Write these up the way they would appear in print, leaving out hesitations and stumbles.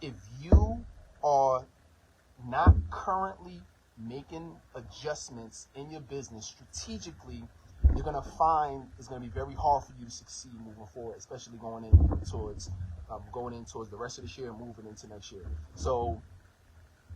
if you are not currently making adjustments in your business strategically, you're going to find it's going to be very hard for you to succeed moving forward, especially going in towards the rest of this year and moving into next year. So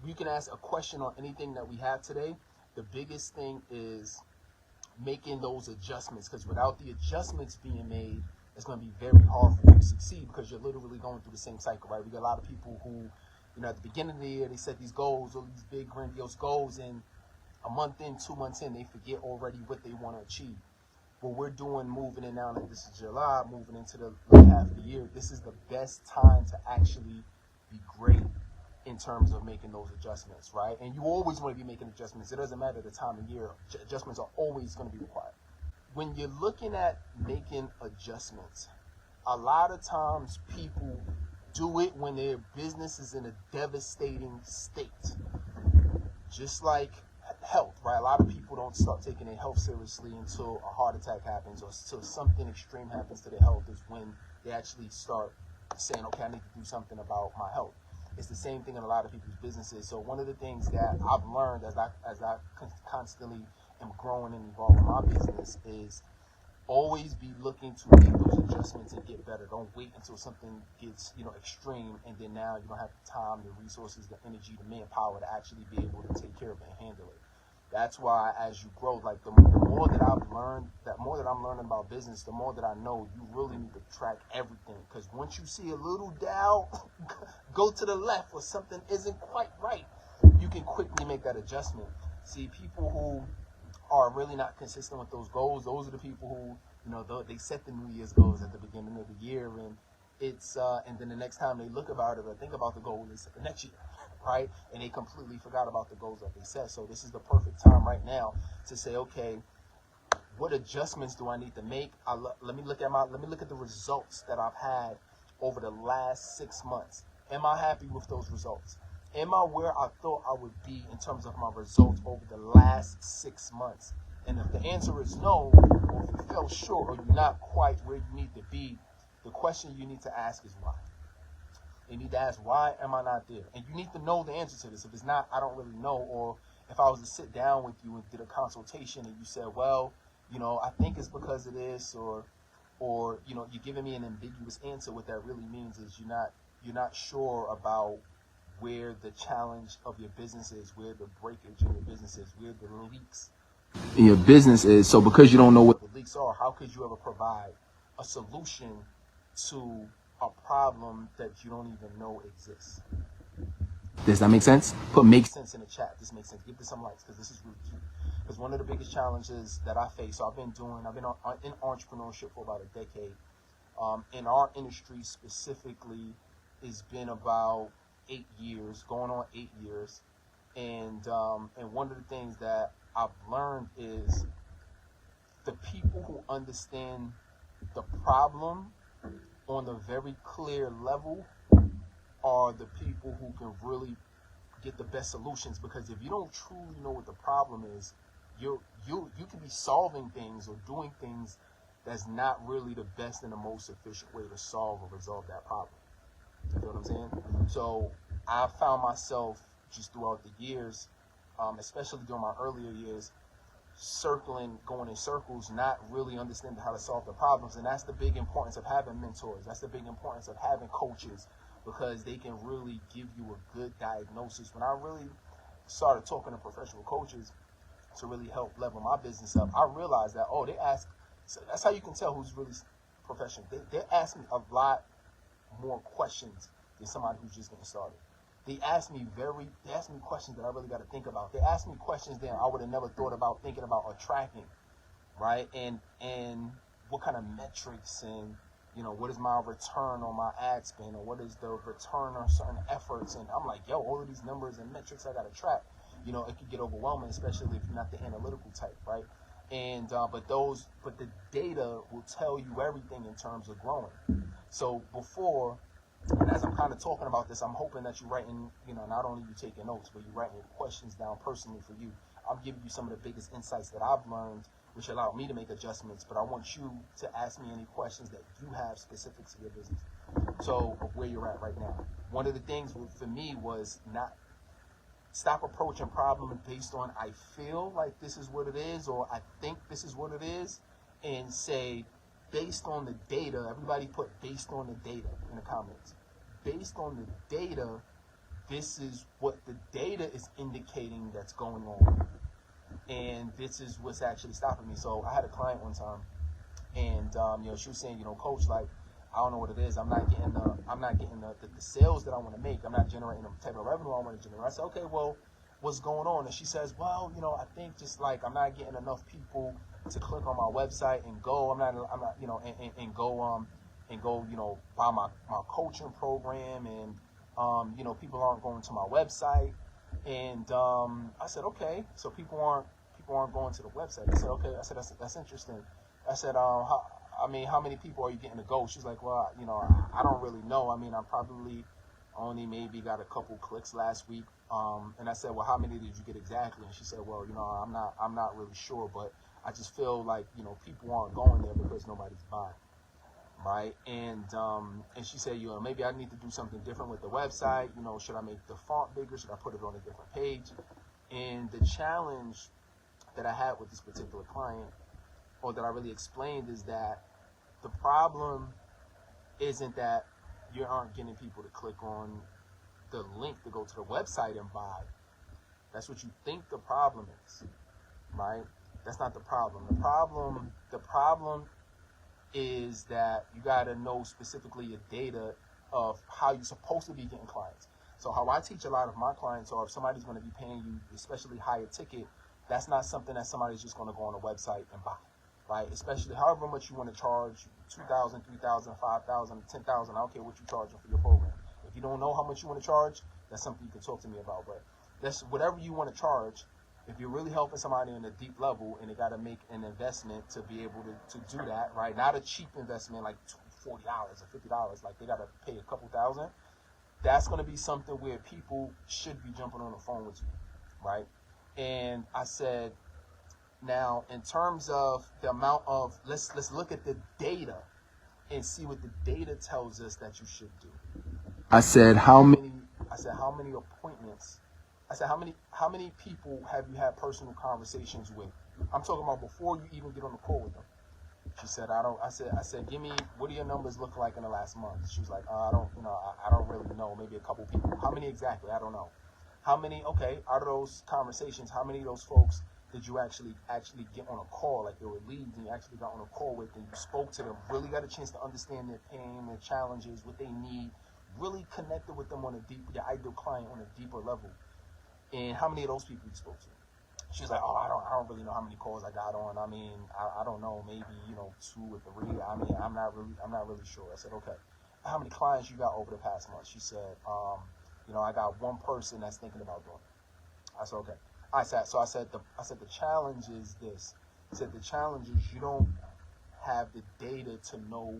you can ask a question on anything that we have today. The biggest thing is making those adjustments, because without the adjustments being made, it's going to be very hard for you to succeed, because you're literally going through the same cycle, right? We got a lot of people who, at the beginning of the year, they set these goals, or these big grandiose goals, and a month in, 2 months in, they forget already what they want to achieve. What we're doing, moving in now, like this is July, moving into the late half of the year, this is the best time to actually be great in terms of making those adjustments, right? And you always want to be making adjustments. It doesn't matter the time of year. Adjustments are always going to be required. When you're looking at making adjustments, a lot of times people do it when their business is in a devastating state. Just like health, right? A lot of people don't start taking their health seriously until a heart attack happens, or until something extreme happens to their health is when they actually start saying, okay, I need to do something about my health. It's the same thing in a lot of people's businesses. So one of the things that I've learned as I constantly am growing and evolving my business is always be looking to make those adjustments and get better. Don't wait until something gets, extreme, and then now you don't have the time, the resources, the energy, the manpower to actually be able to take care of it and handle it. That's why as you grow, like the more that I've learned, more that I'm learning about business, the more that I know you really need to track everything. Because once you see a little dial go to the left or something isn't quite right, you can quickly make that adjustment. See, people who are really not consistent with those goals, those are the people who, they set the New Year's goals at the beginning of the year, and it's and then the next time they look about it or think about the goal is the next year, right? And they completely forgot about the goals that they set. So this is the perfect time right now to say, okay, what adjustments do I need to make? Let me look at the results that I've had over the last 6 months. Am I happy with those results? Am I where I thought I would be in terms of my results over the last 6 months? And if the answer is no, or if you fell short, or you're not quite where you need to be, the question you need to ask is why. You need to ask, why am I not there? And you need to know the answer to this. If it's not, I don't really know. Or if I was to sit down with you and did a consultation and you said, well, I think it's because of this, or you're giving me an ambiguous answer, what that really means is you're not sure about where the challenge of your business is, where the breakage in your business is, where the leaks in your business is. So because you don't know what the leaks are, how could you ever provide a solution to a problem that you don't even know exists? Does that make sense? Put make sense in the chat. This makes sense. Give this some likes, because this is really key. Because one of the biggest challenges that I face, so I've been in entrepreneurship for about a decade. In our industry specifically, it's been about 8 years, going on 8 years. And one of the things that I've learned is the people who understand the problem on a very clear level are the people who can really get the best solutions. Because if you don't truly know what the problem is, you can be solving things or doing things that's not really the best and the most efficient way to solve or resolve that problem. You know what I'm saying? So I found myself just throughout the years, especially during my earlier years, going in circles, not really understanding how to solve the problems. And that's the big importance of having mentors. That's the big importance of having coaches, because they can really give you a good diagnosis. When I really started talking to professional coaches to really help level my business up, I realized that, so that's how you can tell who's really professional. They ask me a lot more questions than somebody who's just getting started. They ask me questions that I really got to think about. They ask me questions that I would have never thought about thinking about or tracking, right? And what kind of metrics, and what is my return on my ad spend, or what is the return on certain efforts? And I'm like, all of these numbers and metrics I got to track. It could get overwhelming, especially if you're not the analytical type, right? And but the data will tell you everything in terms of growing. So before, and as I'm kind of talking about this, I'm hoping that you're writing, not only you taking notes, but you're writing questions down personally for you. I'm giving you some of the biggest insights that I've learned, which allowed me to make adjustments. But I want you to ask me any questions that you have specific to your business. So of where you're at right now. One of the things for me was not stop approaching problems based on I feel like this is what it is or I think this is what it is, and say based on the data. Everybody put based on the data in the comments. Based on the data, this is what the data is indicating that's going on, and this is what's actually stopping me. So I had a client one time, and she was saying, coach, like, I don't know what it is. I'm not getting the sales that I want to make. I'm not generating the type of revenue I want to generate. I said, okay, well, what's going on? And she says, well, I think just like I'm not getting enough people to click on my website and go. I'm not, and go, buy my coaching program, and people aren't going to my website. And I said, okay, so people aren't going to the website. I said, okay. I said, that's interesting. I said, how many people are you getting to go? She's like, well, I don't really know. I mean, I probably only maybe got a couple clicks last week. And I said, well, how many did you get exactly? And she said, well, I'm not really sure, but I just feel like, people aren't going there because nobody's buying, right? And she said, maybe I need to do something different with the website. Should I make the font bigger? Should I put it on a different page? And the challenge that I had with this particular client, or that I really explained, is that the problem isn't that you aren't getting people to click on the link to go to the website and buy. That's what you think the problem is, right? That's not the problem. The problem is that you got to know specifically your data of how you're supposed to be getting clients. So how I teach a lot of my clients, or if somebody's going to be paying you, especially higher ticket, that's not something that somebody's just going to go on a website and buy. Right, especially however much you want to charge, $2,000, $3,000, $5,000, $10,000. I don't care what you're charging for your program. If you don't know how much you want to charge, that's something you can talk to me about. But that's whatever you want to charge. If you're really helping somebody in a deep level and they got to make an investment to be able to do that, right? Not a cheap investment like $40 or $50. Like they got to pay a couple thousand. That's going to be something where people should be jumping on the phone with you, right? And I said, now, in terms of the amount of, let's look at the data and see what the data tells us that you should do. I said, how many appointments? I said, how many people have you had personal conversations with? I'm talking about before you even get on the call with them. She said, I said, give me, what do your numbers look like in the last month? She was like, I don't really know. Maybe a couple people. How many exactly? I don't know. How many? Okay, out of those conversations, how many of those folks did you actually get on a call, like they were leads, and you actually got on a call with and you spoke to them, really got a chance to understand their pain, their challenges, what they need, really connected with them on your ideal client on a deeper level? And how many of those people you spoke to? She was like, I don't really know how many calls I got on. I mean, I don't know, maybe 2 or 3. I mean, I'm not really sure. I said, okay. How many clients you got over the past month? She said, I got one person that's thinking about doing it. I said, okay. I said the challenge is this. I said the challenge is you don't have the data to know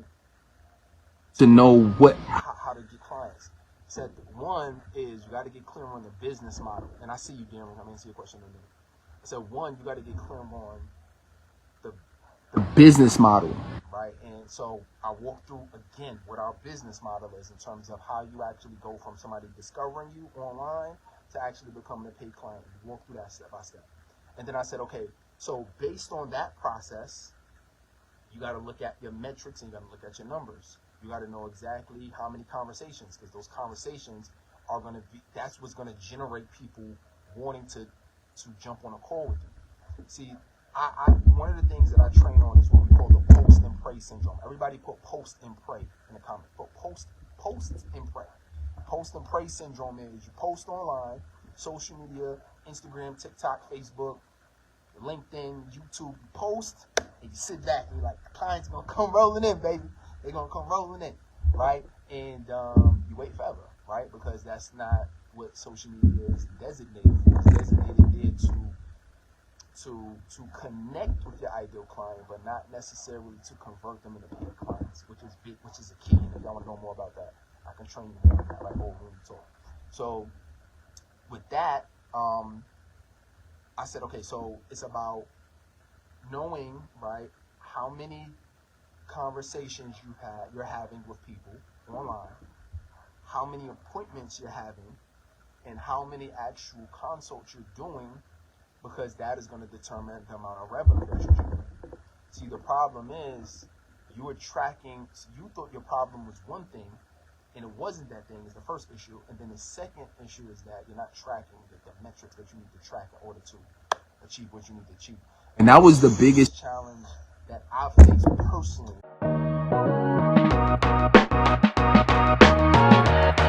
how to get clients. I said one is you got to get clear on the business model. And I see you, Darren. I'm going to see your question in a minute. I said one, you got to get clear on the business model, right? And so I walk through again what our business model is in terms of how you actually go from somebody discovering you online to actually becoming a paid client. You walk through that step by step. And then I said, okay, so based on that process, you got to look at your metrics and you got to look at your numbers. You got to know exactly how many conversations, because those conversations are going to be, that's what's going to generate people wanting to jump on a call with you. See, I one of the things that I train on is what we call the post and pray syndrome. Everybody put post and pray in the comment. Put post and pray. Post and pray syndrome is you post online, social media, Instagram, TikTok, Facebook, LinkedIn, YouTube. You post and you sit back and you're like, the client's gonna come rolling in, baby. They're gonna come rolling in, right? And you wait forever, right? Because that's not what social media is designated for. It's designated there to connect with your ideal client, but not necessarily to convert them into paid clients, which is big, which is a key. And if y'all want to know more about that, I can train you more on that, like over when we talk. So with that, I said, okay, so it's about knowing, right, how many conversations you're having with people online, how many appointments you're having, and how many actual consults you're doing, because that is going to determine the amount of revenue that you're generating. See, the problem is you were tracking, so you thought your problem was one thing, and it wasn't that thing is the first issue. And then the second issue is that you're not tracking the metrics that you need to track in order to achieve what you need to achieve. And that was the biggest challenge that I've faced personally.